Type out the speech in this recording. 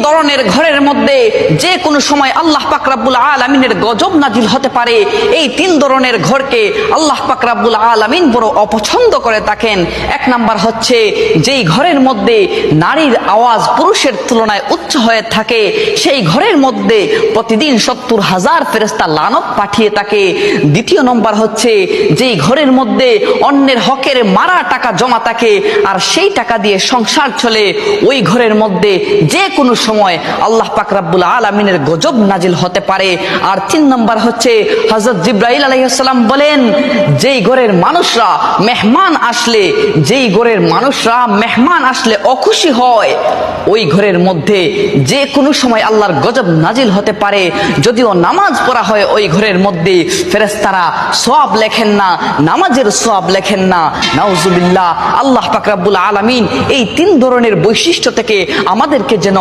ধরনের ঘরের মধ্যে যে কোনো সময় আল্লাহ পাক রব্বুল আলামিনের গজব নাজিল হতে পারে। এই 3 ধরনের ঘরকে আল্লাহ পাক রব্বুল আলামিন বড় অপছন্দ করে থাকেন। 1 নাম্বার হচ্ছে যেই ঘরের মধ্যে নারীর আওয়াজ পুরুষের তুলনায় উচ্চ হয়ে থাকে, সেই ঘরের মধ্যে প্রতিদিন 70,000 ফেরেশতা লানত পাঠিয়ে থাকে। 2 নম্বর হচ্ছে যেই ঘরের মধ্যে অন্যের হকের মারা টাকা জমা থাকে আর সেই টাকা দিয়ে সংসার চলে, ওই ঘরের মধ্যে যে কোনো সময় আল্লাহ পাক রব্বুল আলামিনের গজব নাজিল হতে পারে। আর 3 নম্বর হচ্ছে হযরত জিবরাইল আলাইহিস সালাম বলেন, যেই ঘরের মানুষরা মেহমান আসলে অখুশি হয়, ওই ঘরের মধ্যে যে কোনো সময় আল্লাহর গজব নাজিল হতে পারে। যদিও নামাজ পড়া হয় ওই ঘরের মধ্যে, ফেরেশতারা সওয়াব লেখেন না, নামাজের সওয়াব লেখেন না। নাউজুবিল্লাহ। আল্লাহ পাক রব্বুল আলামিন এই 3 ধরনের বৈশিষ্ট্য থেকে আমাদেরকে যেন